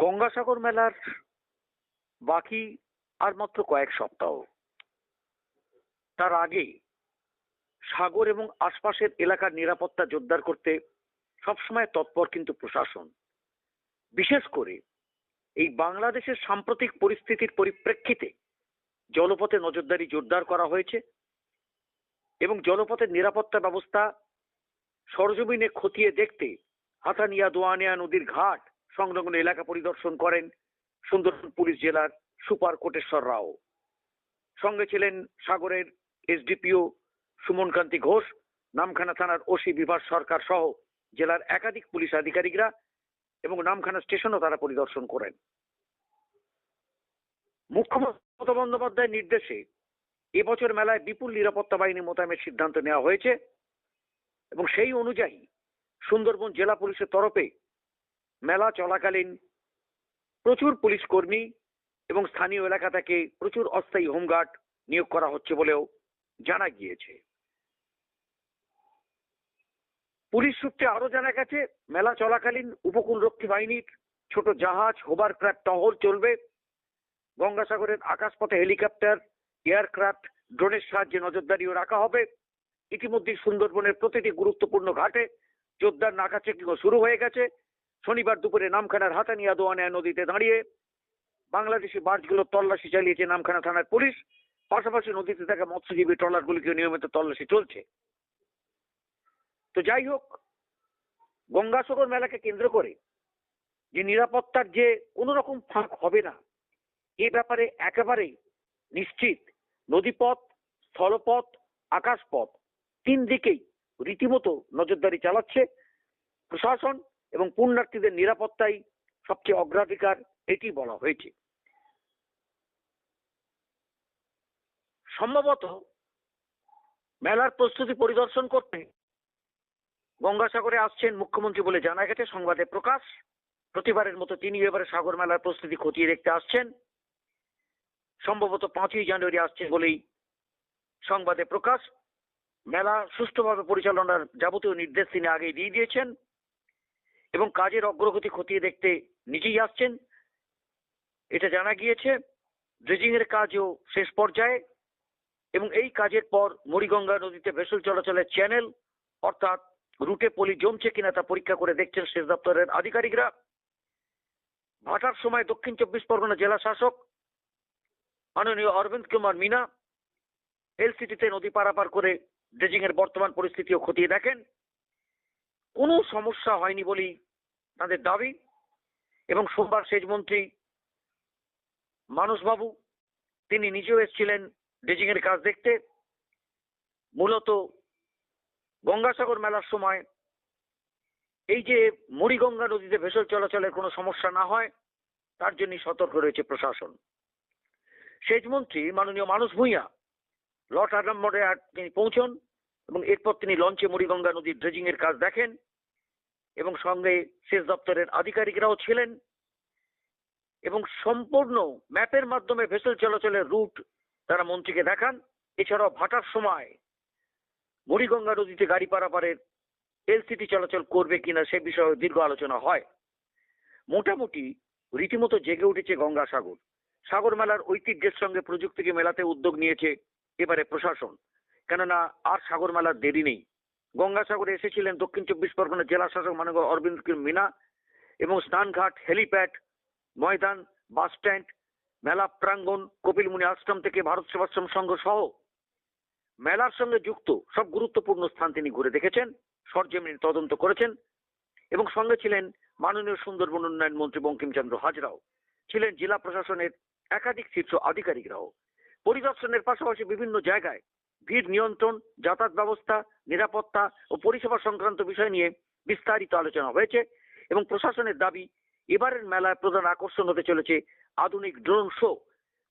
গঙ্গাসাগর মেলার বাকি আর মাত্র কয়েক সপ্তাহ। তার আগে সাগর এবং আশপাশের এলাকার নিরাপত্তা জোরদার করতে সবসময় তৎপর কিন্তু প্রশাসন। বিশেষ করে এই বাংলাদেশের সাম্প্রতিক পরিস্থিতির পরিপ্রেক্ষিতে জলপথে নজরদারি জোরদার করা হয়েছে এবং জলপথের নিরাপত্তা ব্যবস্থা সরজমিনে খতিয়ে দেখতে হাথানিয়া দোয়ানিয়া নদীর ঘাট সংলগ্ন এলাকা পরিদর্শন করেন সুন্দরবন পুলিশ জেলার সুপার কোটেশ্বর রাও। সঙ্গে ছিলেন সাগরের এসডিপিও সুমনকান্তি ঘোষ, নামখানা থানার ওসি বিভাস সরকার সহ জেলার একাধিক পুলিশ আধিকারিকরা এবং নামখানা স্টেশনও তারা পরিদর্শন করেন। মুখ্যমন্ত্রী মমতা বন্দ্যোপাধ্যায়ের নির্দেশে এবছর মেলায় বিপুল নিরাপত্তা বাহিনী মোতায়েনের সিদ্ধান্ত নেওয়া হয়েছে এবং সেই অনুযায়ী সুন্দরবন জেলা পুলিশের তরফে মেলা চলাকালীন প্রচুর পুলিশ কর্মী এবং স্থানীয় এলাকা থেকে প্রচুর অস্থায়ী হোমগার্ড নিয়োগ করা হচ্ছে বলেও জানা গিয়েছে। পুলিশ সূত্রে আরো জানা গেছে, মেলা চলাকালীন উপকূলরক্ষী বাহিনীর ছোট জাহাজ, হোভারক্রাফট টহল চলবে। গঙ্গাসাগরের আকাশপথে হেলিকপ্টার, এয়ারক্রাফট, ড্রোনের সাহায্যে নজরদারিও রাখা হবে। ইতিমধ্যে সুন্দরবনের প্রতিটি গুরুত্বপূর্ণ ঘাটে জোরদার নাকা চেকিংও শুরু হয়ে গেছে। শনিবার দুপুরে নামখানার হাতানিয়া দোয়ানিয়া নদীতে দাঁড়িয়ে বাংলাদেশি বার্জগুলো তল্লাশি চালিয়েছে নামখানা থানার পুলিশ। পাশাপাশি নদীতে থাকা মৎস্যজীবী ট্রলারগুলিকে নিয়মিত তল্লাশি চলছে। তো যাই হোক, গঙ্গাসাগর মেলাকে কেন্দ্র করে যে নিরাপত্তার যে কোনো রকম ফাঁক হবে না, এ ব্যাপারে একেবারেই নিশ্চিত। নদীপথ, স্থলপথ, আকাশপথ তিন দিকেই রীতিমতো নজরদারি চালাচ্ছে প্রশাসন এবং পুণ্যার্থীদের নিরাপত্তাই সবচেয়ে অগ্রাধিকার, এটি বলা হয়েছে। সম্ভবত মেলার প্রস্তুতি পরিদর্শন করতে গঙ্গাসাগরে আসছেন মুখ্যমন্ত্রী বলে জানা গেছে সংবাদে প্রকাশ। প্রতিবারের মতো তিনি এবারে সাগর মেলার প্রস্তুতি খতিয়ে দেখতে আসছেন। সম্ভবত 5ই জানুয়ারি আসছে বলেই সংবাদে প্রকাশ। মেলা সুষ্ঠুভাবে পরিচালনার যাবতীয় নির্দেশ তিনি আগেই দিয়ে দিয়েছেন এবং কাজের অগ্রগতি খতিয়ে দেখতে নিজেই আসছেন, এটা জানা গিয়েছে। ড্রেজিং এর কাজও শেষ পর্যায়ে এবং এই কাজের পর মুড়িগঙ্গা নদীতে ভেসেল চলাচলের চ্যানেল অর্থাৎ রুটে পলি জমছে কিনা তা পরীক্ষা করে দেখছেন সেচ দপ্তরের আধিকারিকরা। ভাটার সময় দক্ষিণ 24 পরগনা জেলা শাসক মাননীয় অরবিন্দ কুমার মিনা এলসিটিতে নদী পারাপার করে ড্রেজিং এর বর্তমান পরিস্থিতিও খতিয়ে দেখেন। কোনো সমস্যা হয়নি বলেই তাদের দাবি এবং সোমবার সেচমন্ত্রী মানসবাবু তিনি নিজেও এসেছিলেন ড্রেজিং এর কাজ দেখতে। মূলত গঙ্গাসাগর মেলার সময় এই যে মুড়িগঙ্গা নদীতে ভেসেল চলাচলের কোনো সমস্যা না হয় তার জন্য সতর্ক রয়েছে প্রশাসন। সেচমন্ত্রী মাননীয় মানস ভূঁইয়া লট আডম্বরে তিনি পৌঁছন এবং এরপর তিনি লঞ্চে মুড়িগঙ্গা নদীর ড্রেজিং এর কাজ দেখেন এবং সঙ্গে সেচ দপ্তরের আধিকারিকরাও ছিলেন এবং সম্পূর্ণ ম্যাপের মাধ্যমে ভেসেল চলাচলের রুট তারা মন্ত্রীকে দেখান। এছাড়াও ভাটার সময় মুড়িগঙ্গা নদীতে গাড়ি পারাপারের এলসিটি চলাচল করবে কিনা সে বিষয়ে দীর্ঘ আলোচনা হয়। মোটামুটি রীতিমতো জেগে উঠেছে গঙ্গাসাগর। সাগর মেলার ঐতিহ্যের সঙ্গে প্রযুক্তিকে মেলাতে উদ্যোগ নিয়েছে এবারে প্রশাসন, কেননা আর সাগর মেলার দেরি নেই। গঙ্গাসাগরে এসেছিলেন দক্ষিণ 24 পরগনা জেলা শাসক মাননীয় অরবিন্দ মিনা এবং স্নানঘাট, হেলিপ্যাড, ময়দান, বাস স্ট্যান্ড, মেলা প্রাঙ্গণ, কপিলমুনি আশ্রম থেকে ভারত সেবাশ্রম সংঘ সহ মেলার সঙ্গে যুক্ত সব গুরুত্বপূর্ণ স্থান তিনি ঘুরে দেখেছেন, সরজমিনে তদন্ত করেছেন এবং সঙ্গে ছিলেন মাননীয় সুন্দরবন উন্নয়ন মন্ত্রী বঙ্কিমচন্দ্র হাজরাও, ছিলেন জেলা প্রশাসনের একাধিক শীর্ষ আধিকারিকরাও। পরিদর্শনের পাশাপাশি বিভিন্ন জায়গায় ভিড় নিয়ন্ত্রণ, যাতায়াত ব্যবস্থা, নিরাপত্তা ও পরিষেবা সংক্রান্ত বিষয় নিয়ে বিস্তারিত আলোচনা হয়েছে এবং প্রশাসনের দাবি এবারের মেলায় প্রধান আকর্ষণ হতে চলেছে আধুনিক ড্রোন শো।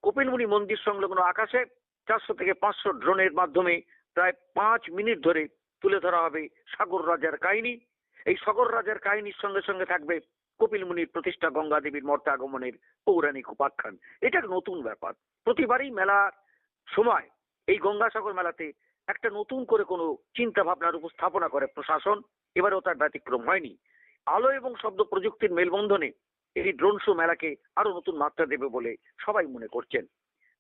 কপিলমুনি মন্দির সংলগ্ন আকাশে 400 থেকে 500 ড্রোনের মাধ্যমে প্রায় 5 মিনিট ধরে তুলে ধরা হবে সাগর রাজার কাহিনী। এই সাগর রাজার কাহিনীর সঙ্গে সঙ্গে থাকবে কপিলমুনির প্রতিষ্ঠা গঙ্গা দেবীর মর্তে আগমনের পৌরাণিক উপাখ্যান। এটা নতুন ব্যাপার। প্রতিবারই মেলার সময় এই গঙ্গাসাগর মেলাতে একটা নতুন করে কোনো চিন্তা ভাবনার উপস্থাপনা করে প্রশাসন, এবারেও তার ব্যতিক্রম হয়নি। আলো এবং শব্দ প্রযুক্তির মেলবন্ধনে এই ড্রোন শো মেলাকে আরো নতুন মাত্রা দেবে বলে সবাই মনে করছেন।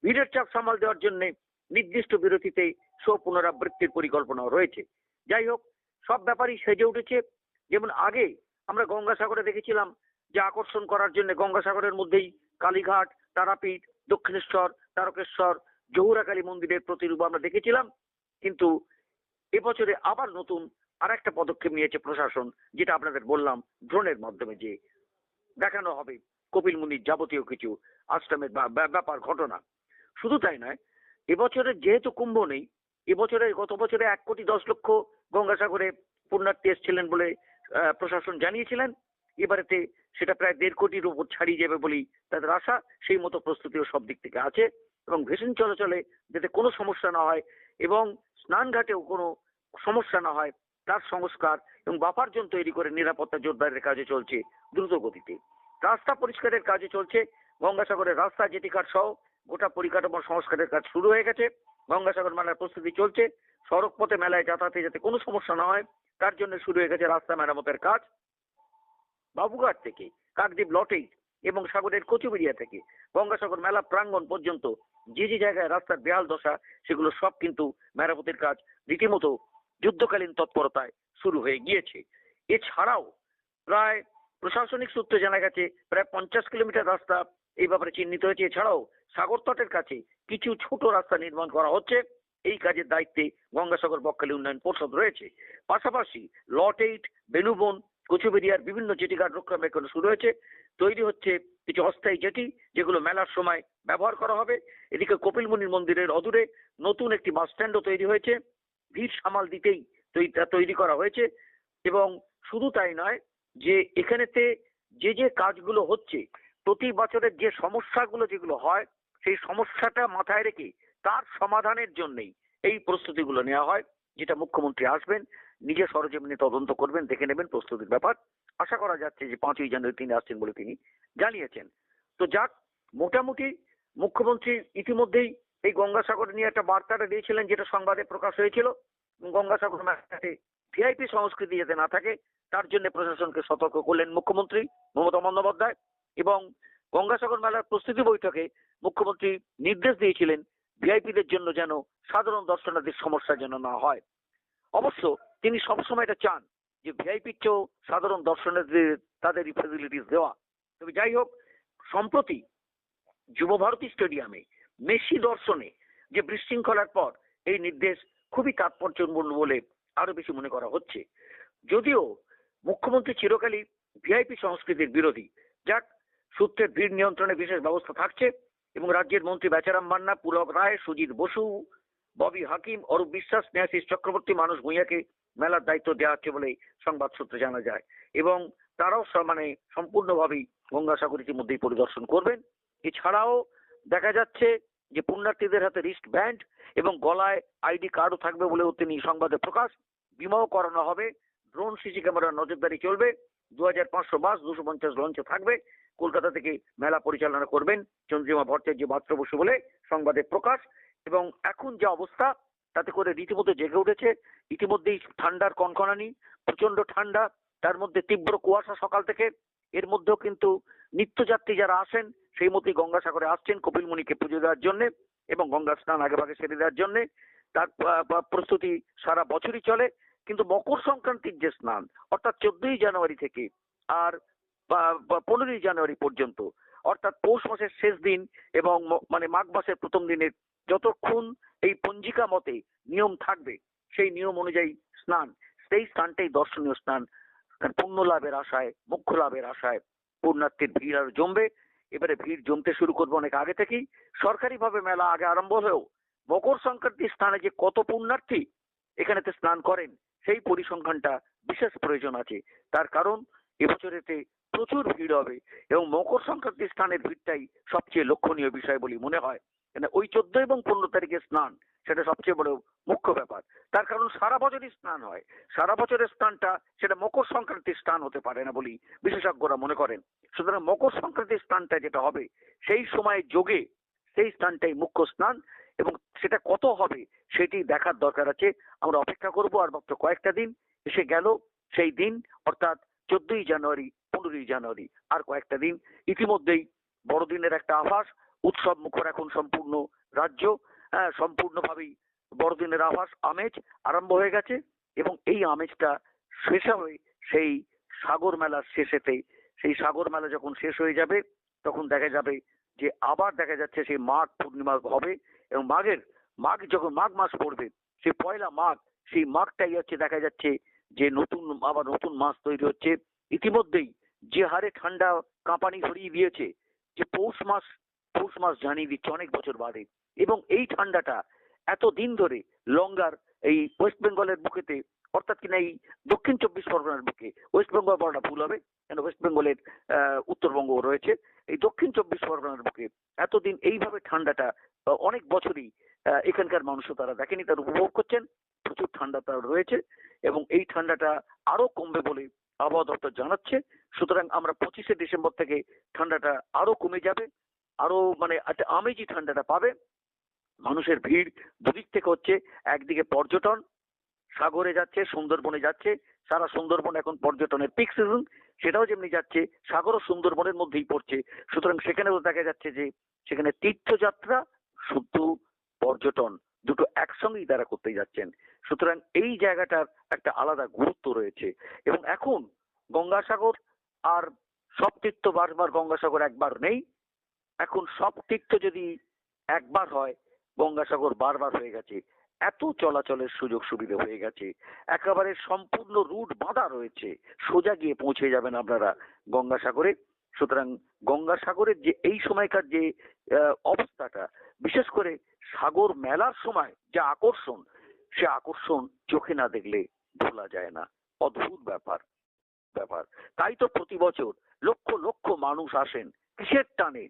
ভিড়ের চাপ সামাল দেওয়ার জন্য নির্দিষ্ট বিরতিতে শো পুনরাবৃত্তির পরিকল্পনাও রয়েছে। যাই হোক, সব ব্যাপারই সেজে উঠেছে। যেমন আগে আমরা গঙ্গাসাগরে দেখেছিলাম যে আকর্ষণ করার জন্য গঙ্গাসাগরের মধ্যেই কালীঘাট, তারাপীঠ, দক্ষিণেশ্বর, তারকেশ্বর, জহুরাকালী মন্দিরের প্রতিরূপ আমরা দেখেছিলাম। কিন্তু এবছরে আবার নতুন আর একটা পদক্ষেপ নিয়েছে প্রশাসন, যেটা আপনাদের বললাম, ড্রোনের মাধ্যমে যে দেখানো হবে কপিল মুনির যাবতীয় কিছু আশ্রমের ব্যাপার ঘটনা। শুধু তাই নয়, এবছরে যেহেতু কুম্ভ নেই, এবছরে গত বছরে 1,10,00,000 গঙ্গাসাগরে পুণ্যার্থী এসেছিলেন বলে প্রশাসন জানিয়েছিলেন। এবারেতে সেটা প্রায় 1.5 কোটির উপর ছাড়িয়ে যাবে বলেই তাদের আশা। সেই মতো প্রস্তুতিও সব দিক থেকে আছে এবং ভেসেল চলাচলে যাতে কোনো সমস্যা না হয় এবং স্নানঘাটেও কোনো সমস্যা না হয় তার সংস্কার এবং বাফার জোন তৈরি করে নিরাপত্তা জোরদারের কাজে চলছে দ্রুত গতিতে। রাস্তা পরিষ্কারের কাজে চলছে। গঙ্গাসাগরের রাস্তা, জেটিঘাট সহ গোটা পরিকাঠামো সংস্কারের কাজ শুরু হয়ে গেছে। গঙ্গাসাগর মেলার প্রস্তুতি চলছে। সড়ক পথে মেলায় যাতায়াতে যাতে কোনো সমস্যা না হয় তার জন্য শুরু হয়ে গেছে রাস্তা মেরামতের কাজ। বাবুঘাট থেকে কাকদ্বীপ লটেই এবং সাগরের কচুবেড়িয়া থেকে গঙ্গাসাগর মেলা প্রাঙ্গণ পর্যন্ত যে যে জায়গায় রাস্তার বেহাল দশা, সেগুলো সব কিন্তু মেরামতের কাজ রীতিমতো যুদ্ধকালীন তৎপরতায় শুরু হয়ে গিয়েছে। এছাড়াও প্রায় প্রশাসনিক সূত্রে জানা গেছে প্রায় 50 কিলোমিটার রাস্তা এই ব্যাপারে চিহ্নিত হয়েছে। এছাড়াও সাগর তটের কাছে কিছু ছোট রাস্তা নির্মাণ করা হচ্ছে। এই কাজের দায়িত্বে গঙ্গাসাগর বকখালি উন্নয়ন পর্ষদ রয়েছে। পাশাপাশি লট 8, বেনুবন, কচুবেড়িয়ার বিভিন্ন জেটিঘাট রক্ষণাবেক্ষণ শুরু হয়েছে। তৈরি হচ্ছে কিছু অস্থায়ী জেটি, যেগুলো মেলার সময় ব্যবহার করা হবে। এদিকে কপিল মুনির মন্দিরের অদূরে নতুন একটি বাস স্ট্যান্ডও তৈরি হয়েছে। ভিড় সামাল দিতেই তৈরি করা হয়েছে। এবং শুধু তাই নয়, যে এখানেতে যে যে কাজগুলো হচ্ছে, প্রতি বছরের যে সমস্যাগুলো যেগুলো হয়, সেই সমস্যাটা মাথায় রেখে তার সমাধানের জন্যই এই প্রস্তুতিগুলো নেওয়া হয়। যেটা মুখ্যমন্ত্রী আসবেন, নিজে সরজমিনে তদন্ত করবেন, দেখে নেবেন প্রস্তুতির ব্যাপার। আশা করা যাচ্ছে যে 5ই জানুয়ারি তিনি আসছেন বলে তিনি জানিয়েছেন। তো যাক, মোটামুটি মুখ্যমন্ত্রী ইতিমধ্যেই এই গঙ্গাসাগর নিয়ে একটা বার্তাটা দিয়েছিলেন, যেটা সংবাদে প্রকাশ হয়েছিল। গঙ্গাসাগর মেলাতে ভিআইপি সংস্কৃতি যাতে না থাকে তার জন্য প্রশাসনকে সতর্ক করলেন মুখ্যমন্ত্রী মমতা বন্দ্যোপাধ্যায়। এবং গঙ্গাসাগর মেলার প্রস্তুতি বৈঠকে মুখ্যমন্ত্রী নির্দেশ দিয়েছিলেন ভিআইপিদের জন্য যেন সাধারণ দর্শনার্থীর সমস্যা যেন না হয়। অবশ্য তিনি সবসময় এটা চান যে ভিআইপির চেয়েও সাধারণ দর্শনার্থীদের তাদের ফেসিলিটিস দেওয়া। তবে যাই হোক, সম্প্রতি যুবভারতী স্টেডিয়ামে মেসি দর্শনে যে বিশৃঙ্খলার পর এই নির্দেশ খুবই তাৎপর্যপূর্ণ বলে আরো বেশি মনে করা হচ্ছে। যদিও মুখ্যমন্ত্রী চিরকালই ভিআইপি সংস্কৃতির বিরোধী। যাক, সূত্রের ভিড় নিয়ন্ত্রণে বিশেষ ব্যবস্থা থাকছে এবং রাজ্যের মন্ত্রী বেচারাম মান্না, পুলক রায়, সুজিত বসু, ববি হাকিম, অরূপ বিশ্বাস, স্নেহাশিস চক্রবর্তী, মানস ভূঁইয়াকে মেলার দায়িত্ব দেওয়া হচ্ছে বলে সংবাদ সূত্রে জানা যায়। এবং তারাও সম্পূর্ণভাবেই গঙ্গাসাগর ইতিমধ্যেই পরিদর্শন করবেন। এছাড়াও দেখা যাচ্ছে যে পুণ্যার্থীদের হাতে রিস্ট ব্যান্ড এবং গলায় আইডি কার্ডও থাকবে বলেও তিনি সংবাদে প্রকাশ। বিমাও করানো হবে। ড্রোন, সিসি ক্যামেরার নজরদারি চলবে। 2500 বাস, 250 লঞ্চে থাকবে। কলকাতা থেকে মেলা পরিচালনা করবেন চন্দ্রিমা ভট্টাচার্য মাত্র বসু বলে সংবাদে প্রকাশ। এবং এখন যে অবস্থা, তাতে করে রীতিমতো জেগে উঠেছে। ইতিমধ্যেই ঠান্ডার কনকনানি, প্রচন্ড ঠান্ডা, তার মধ্যে তীব্র কুয়াশা সকাল থেকে। এর মধ্যেও কিন্তু নিত্যযাত্রী যারা আসেন সেই মতোই গঙ্গাসাগরে আসছেন কপিল মুনিকে পুজো দেওয়ার জন্য এবং গঙ্গা স্নান আগে ভাগে সেরে দেওয়ার জন্য। তার প্রস্তুতি সারা বছরই চলে। কিন্তু মকর সংক্রান্তির যে স্নান, অর্থাৎ 14ই জানুয়ারি থেকে আর 15ই জানুয়ারি পর্যন্ত, অর্থাৎ পৌষ মাসের শেষ দিন এবং মাঘ মাসের প্রথম দিনের যতক্ষণ এই পঞ্জিকা মতে নিয়ম থাকবে, সেই নিয়ম অনুযায়ী স্নান, সেই স্নানটাই দর্শনীয় স্নান। পুণ্য লাভের আশায়, মোক্ষ লাভের আশায় পুণ্যার্থীর ভিড় আর জমবে। এবারে ভিড় জমতে শুরু করবে অনেক আগে থেকেই। সরকারিভাবে মেলা আগে আরম্ভ হলেও মকর সংক্রান্তির স্নানে যে কত পুণ্যার্থী এখানেতে স্নান করেন, সেই পরিসংখ্যানটা বিশেষ প্রয়োজন আছে। তার কারণ এবছরেতে প্রচুর ভিড় হবে এবং মকর সংক্রান্তির স্নানের ভিড়টাই সবচেয়ে লক্ষণীয় বিষয় বলে মনে হয়। ওই 14 এবং 15 তারিখে স্নান, সেটা সবচেয়ে বড় মুখ্য ব্যাপার। তার কারণ সারা বছরই স্নান হয়। সারা বছরের স্নানটা সেটা মকর সংক্রান্তির স্নান হতে পারে না বলেই বিশেষজ্ঞরা মনে করেন। সুতরাং মকর সংক্রান্তির স্নানটা যেটা হবে, সেই সময় যোগে সেই স্নানটাই মুখ্য স্নান এবং সেটা কত হবে সেটি দেখার দরকার আছে। আমরা অপেক্ষা করব। আর মাত্র কয়েকটা দিন এসে গেল সেই দিন, অর্থাৎ 14ই জানুয়ারি 15ই জানুয়ারি, আর কয়েকটা দিন। ইতিমধ্যেই বড়দিনের একটা আভাস, উৎসব মুখর এখন সম্পূর্ণ রাজ্য। সম্পূর্ণভাবেই বড়দিনের আভাস, আমেজ আরম্ভ হয়ে গেছে। এবং এই আমেজটা শেষ হবে সেই সাগর মেলার শেষেতে। সেই সাগর মেলা যখন শেষ হয়ে যাবে তখন দেখা যাবে যে আবার দেখা যাচ্ছে সেই মাঘ পূর্ণিমা হবে। এবং মাঘ যখন মাঘ মাস পড়বে, সেই পয়লা মাঘ, সেই মাঘটাই হচ্ছে দেখা যাচ্ছে যে আবার নতুন মাস তৈরি হচ্ছে। ইতিমধ্যেই যে হারে ঠান্ডা কাঁপানি ধরিয়ে দিয়েছে, যে পৌষ মাস জানিয়ে দিচ্ছে অনেক বছর বাদে। এবং এই ঠান্ডাটা এতদিন ধরে লঙ্গার এই ওয়েস্ট বেঙ্গলের বুকেতে, অর্থাৎ কিনা এই দক্ষিণ 24 পরগনার বুকে, ওয়েস্ট বেঙ্গল বলাটা ভুল হবে, কেন ওয়েস্ট বেঙ্গলের উত্তরবঙ্গ রয়েছে, এই দক্ষিণ 24 পরগনার বুকে এতদিন এইভাবে ঠান্ডাটা অনেক বছরই এখানকার মানুষও তারা দেখেনি, তারা উপভোগ করছেন। প্রচুর ঠান্ডা তার রয়েছে এবং এই ঠান্ডাটা আরো কমবে বলে আবহাওয়া দপ্তর জানাচ্ছে। সুতরাং আমরা 25শে ডিসেম্বর থেকে ঠান্ডাটা আরো কমে যাবে, আরো মানে একটা আমেজি ঠান্ডাটা পাবে। মানুষের ভিড় দুদিক থেকে হচ্ছে, একদিকে পর্যটন, সাগরে যাচ্ছে, সুন্দরবনে যাচ্ছে, সারা সুন্দরবন এখন পর্যটনের পিক সিজন, সেটাও যেমনি যাচ্ছে, সাগর ও সুন্দরবনের মধ্যেই পড়ছে। সুতরাং সেখানেও দেখা যাচ্ছে যে সেখানে তীর্থযাত্রা, শুধু পর্যটন, দুটো একসঙ্গেই তারা করতে যাচ্ছেন। সুতরাং এই জায়গাটার একটা আলাদা গুরুত্ব রয়েছে। এবং এখন গঙ্গাসাগর আর সব তীর্থ বারবার গঙ্গাসাগর একবার নেই। এখন সব তীর্থ যদি একবার হয়, গঙ্গাসাগর বারবার হয়ে গেছে। এত চলাচলের সুযোগ সুবিধা হয়ে গেছে, একেবারে সম্পূর্ণ রুট বাঁধা রয়েছে, সোজা গিয়ে পৌঁছে যাবেন আপনারা গঙ্গাসাগরে। সুতরাং গঙ্গাসাগরের যে এই সময়কার যে অবস্থাটা, বিশেষ করে সাগর মেলার সময় যা আকর্ষণ, সে আকর্ষণ চোখে না দেখলে ভোলা যায় না। অদ্ভুত ব্যাপার। তাই তো প্রতি বছর লক্ষ লক্ষ মানুষ আসেন কিসের টানে?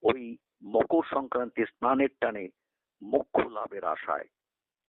ওই মকর সংক্রান্তির স্নানের টানে, মোক্ষ লাভের আশায়।